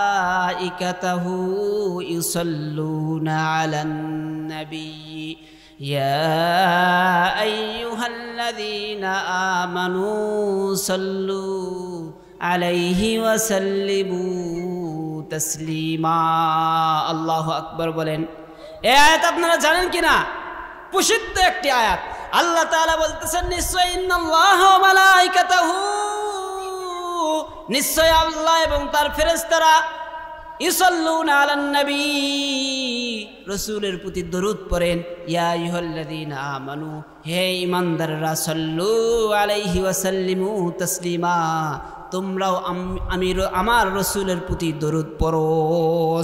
মালাইকাতাহু ইউসাল্লুনা আলান নবী ইয়া আইয়ুহাল্লাযীনা আমানু সাল্লু আলাইহি ওয়া সাল্লিমু তাসলিমা। আল্লাহু আকবার বলেন। এই আয়াত আপনারা জানেন কিনা? প্রসিদ্ধ একটি আয়াত। আল্লাহ তাআলা বলতেছেন, নিশ্চয় ইন্নাল্লাহা ওয়া মালাইকাতাহু, নিশ্চয় আল্লাহ এবং তার ফেরেশতারা, ইউসাল্লুনা আলান নবী, রাসূলের প্রতি দরুদ পড়েন। ইয়া আইয়ুহাল্লাযীনা আমানু, হে ঈমানদাররা, সাল্লু আলাইহি ওয়া সাল্লিমু তাসলিমা, তোমরাও আমার রাসূলের প্রতি দরুদ পড়ো।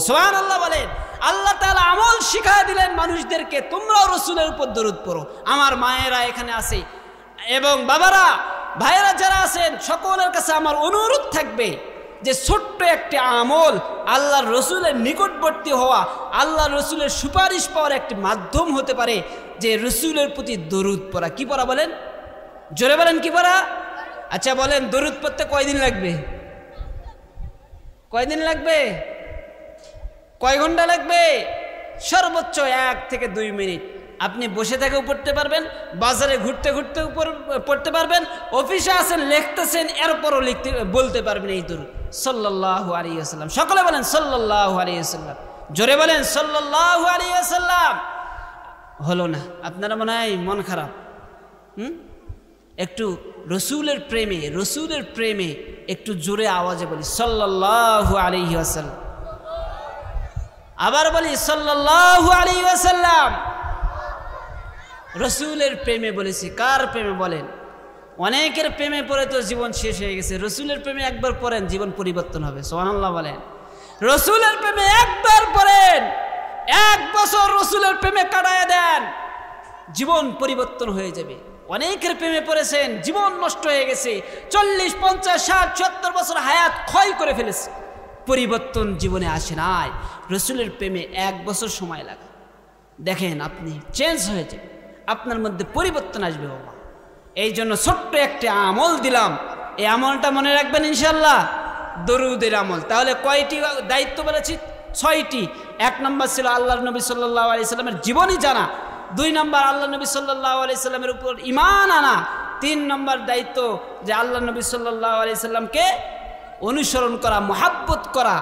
সুবহানাল্লাহ বলেন। আল্লাহ তাআলা আমল শিখায় দিলেন মানুষদেরকে, তোমরাও রাসূলের উপর দরুদ পড়ো। আমার মায়েরা এখানে আছে এবং বাবারা, ভাইয়েরা যারা আছেন, সকলের কাছে আমার অনুরোধ থাকবে যে ছোট্ট একটি আমল আল্লাহর রসুলের নিকটবর্তী হওয়া, আল্লাহর রসুলের সুপারিশ পাওয়ার একটি মাধ্যম হতে পারে, যে রসুলের প্রতি দরুদ পড়া। কি পড়া বলেন? জোরে বলেন, কি পড়া? আচ্ছা বলেন, দরুদ পড়তে কয়দিন লাগবে? কয়দিন লাগবে? কয় ঘন্টা লাগবে? সর্বোচ্চ 1 থেকে 2 মিনিট। আপনি বসে থেকেও পড়তে পারবেন, বাজারে ঘুরতে ঘুরতে পড়তে পারবেন, অফিসে আছেন লিখতেছেন, এরপরও বলতে পারবেন এই দরুদ সাল্লাল্লাহু আলাইহি ওয়াসাল্লাম। সকলে বলেন সাল্লাল্লাহু আলাইহি ওয়াসাল্লাম। জোরে বলেন সাল্লাল্লাহু আলাইহি ওয়াসাল্লাম। হলো না, আপনারা মনে হয় মন খারাপ। একটু রসুলের প্রেমে একটু জোরে আওয়াজে বলি সাল্লাল্লাহু আলাইহি ওয়াসাল্লাম। আবার বলি সাল্লাল্লাহু আলাইহি ওয়াসাল্লাম। রসুলের প্রেমে বলেছি। কার প্রেমে বলেন? অনেকের প্রেমে পড়ে তো জীবন শেষ হয়ে গেছে। রসুলের প্রেমে একবার পড়েন, জীবন পরিবর্তন হবে। সুবহানাল্লাহ বলেন। রসুলের প্রেমে একবার পড়েন, 1 বছর রসুলের প্রেমে কাটায় দেন, জীবন পরিবর্তন হয়ে যাবে। অনেকের প্রেমে পড়েছেন, জীবন নষ্ট হয়ে গেছে, 40, 50, 60, 70 বছর হায়াত ক্ষয় করে ফেলেছে, পরিবর্তন জীবনে আসে নাই। রসুলের প্রেমে 1 বছর সময় লাগে, দেখেন আপনি চেঞ্জ হয়ে যাবে, আপনার মধ্যে পরিবর্তন আসবে বাবা। এই জন্য ছোট্ট একটা আমল দিলাম, এই আমলটা মনে রাখবেন ইনশাল্লাহ, দরুদের আমল। তাহলে কয়টি দায়িত্ব বলেছি? 6টি। 1 নম্বর ছিল আল্লাহর নবী সাল্লাল্লাহু আলাইহি সাল্লামের জীবনী জানা। 2 নম্বর আল্লাহ নবী সাল্লাল্লাহু আলাইহি সাল্লামের উপর ঈমান আনা। 3 নম্বর দায়িত্ব যে আল্লাহ নবী সাল্লাল্লাহু আলাইহি সাল্লামকে অনুসরণ করা, মহাব্বত করা।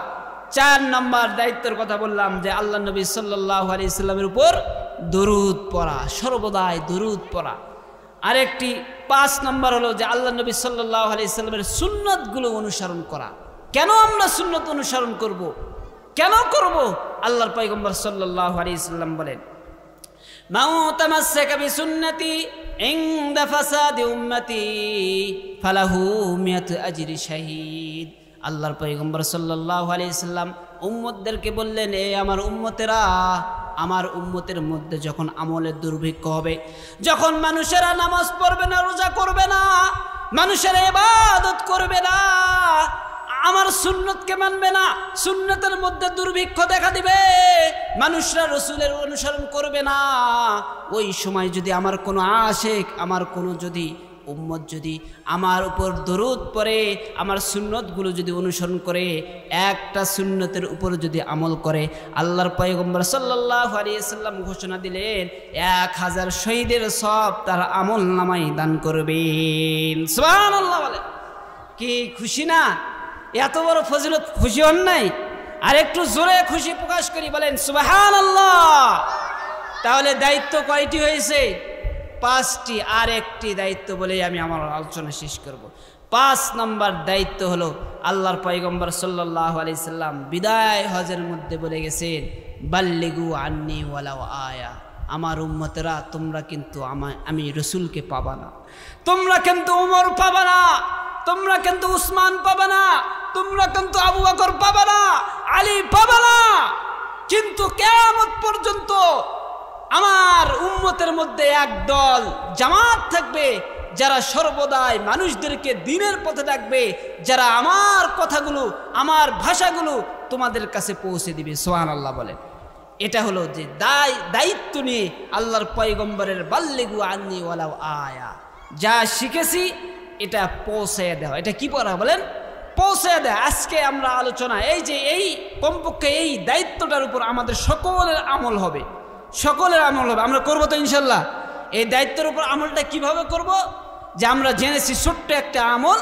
4 নম্বর দায়িত্বের কথা বললাম যে আল্লাহ নবী সাল্লাল্লাহু আলাইহি সাল্লামের উপর দরুদ পড়া, সর্বদাই দরুদ পড়া। আরেকটি 5 নম্বর হলো যে আল্লাহ নবী সাল্লাল্লাহু আলাইহি সাল্লামের সুন্নাতগুলো অনুসরণ করা। কেন আমরা সুন্নাত অনুসরণ করব? কেন করব? আল্লাহর পয়গম্বর সাল্লাল্লাহু আলাইহি সাল্লাম বলেন, মাউ তামাসসাকা বিসুন্নতি ইনদা ফাসাদি উম্মতি ফালাহু মিয়াতু আজরি শাহীদ। আল্লাহর পয়গম্বর সাল্লাল্লাহু আলাইহি সাল্লাম উম্মতদেরকে বললেন, এ আমার উম্মতেরা, আমার উম্মতের মধ্যে যখন আমলের দুর্ভিক্ষ হবে, যখন মানুষেরা নামাজ পড়বে না, রোজা করবে না, মানুষেরা ইবাদত করবে না, আমার সুন্নতকে মানবে না, সুন্নতের মধ্যে দুর্ভিক্ষ দেখা দিবে, মানুষরা রসুলের অনুসরণ করবে না, ওই সময় যদি আমার কোনো আশিক, আমার কোনো যদি উম্মত যদি আমার উপর দরুদ পড়ে, আমার সুন্নতগুলো যদি অনুসরণ করে, একটা সুন্নতের উপর যদি আমল করে, আল্লাহর পয়গম্বর সাল্লাল্লাহু আলাইহি সাল্লাম ঘোষণা দিলেন 1000 শহীদের সব তার আমল নামায় দান করবেন। সুবহানাল্লাহ বলে। কি খুশি না? এত বড় ফজিলত, খুশি হন নাই? আর একটু জোরে খুশি প্রকাশ করি, বলেন সুবহানাল্লাহ। তাহলে দায়িত্ব কয়টি হয়েছে? 5টি। আর একটি দায়িত্ব বলে আমি আমার আলোচনা শেষ করব। 5 নম্বর দায়িত্ব হলো আল্লাহর পয়গম্বর সাল্লাল্লাহু আলাইহি সাল্লাম বিদায় হজের মধ্যে বলে গেছেন, বাল্লিগু আন্নি ওয়ালাউ আয়া। আমার উম্মতেরা, তোমরা কিন্তু আমি রসুলকে পাবা না, তোমরা কিন্তু উমর পাবা না, তোমরা কিন্তু উসমান পাবা না, তোমরা কিন্তু আবু বকর পাবা না, আলী পাবা না, কিন্তু কিয়ামত পর্যন্ত আমার উম্মতের মধ্যে একদল জামাত থাকবে, যারা সর্বদাই মানুষদেরকে দ্বীনের পথে ডাকবে, যারা আমার কথাগুলো, আমার ভাষাগুলো তোমাদের কাছে পৌঁছে দিবে। সুবহানাল্লাহ বলে। এটা হলো যে দায়িত্ব নিয়ে আল্লাহর পয়গম্বরের বাল্লিগু আন্নি ওয়ালাউ আয়া, যা শিখেছি এটা পৌঁছে দেওয়া। এটা কি পড়া বলেন? পৌঁছে দেয়। আজকে আমরা আলোচনা এই কমপক্ষে এই দায়িত্বটার উপর আমাদের সকলের আমল হবে, সকলের আমল হবে। আমরা করবো তো ইনশাল্লাহ। এই দায়িত্বের উপর আমলটা কিভাবে করব? যে আমরা জেনেছি ছোট্ট একটা আমল,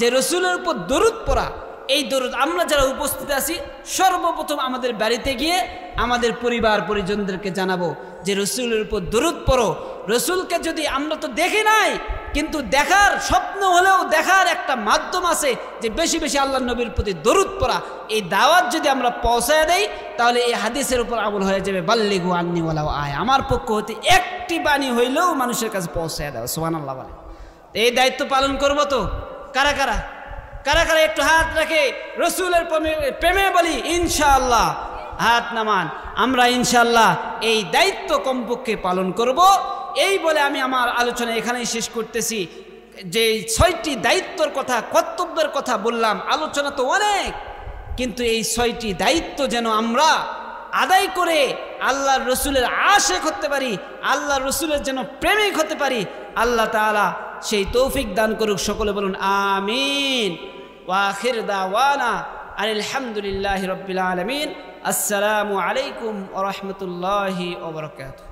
যে রসুলের উপর দরুদ পড়া। এই দরুদ আমরা যারা উপস্থিত আছি, সর্বপ্রথম আমাদের বাড়িতে গিয়ে আমাদের পরিবার পরিজনদেরকে জানাবো যে রসুলের উপর দরুদ পড়ো। রসুলকে যদি আমরা তো দেখি নাই, কিন্তু দেখার স্বপ্ন হলেও দেখার একটা মাধ্যম আছে, যে বেশি বেশি আল্লাহ নবীর প্রতি দরুদ পড়া। এই দাওয়াত যদি আমরা পৌঁছায় দেই, তাহলে এই হাদিসের উপর আমল হয়ে যাবে, বাল্লিগু আন্নি ওয়ালাউ আয়া। আমার পক্ষ হতে একটি বাণী হইলেও মানুষের কাছে পৌঁছায় দেওয়া। সুবহানাল্লাহ বলে। এই দায়িত্ব পালন করবো তো? কারা কারা কারা কারা একটু হাত রেখে রসুলের প্রেমে বলি ইনশাআল্লাহ, হাত নামান। আমরা ইনশাআল্লাহ এই দায়িত্ব কমপক্ষে পালন করব। এই বলে আমি আমার আলোচনা এখানেই শেষ করতেছি। যে 6টি দায়িত্বর কথা, কর্তব্যের কথা বললাম, আলোচনা তো অনেক, কিন্তু এই 6টি দায়িত্ব যেন আমরা আদায় করে আল্লাহর রসুলের আশিক হতে পারি, আল্লাহর রসুলের যেন প্রেমিক হতে পারি। আল্লাহ তাআলা সেই তৌফিক দান করুক। সকলে বলুন আমিন। ওয়া আখির দাওয়ানা আলহামদুলিল্লাহি রাব্বিল আলামিন। আসসালামু আলাইকুম ওয়া রাহমাতুল্লাহি ওয়া বারাকাতুহু।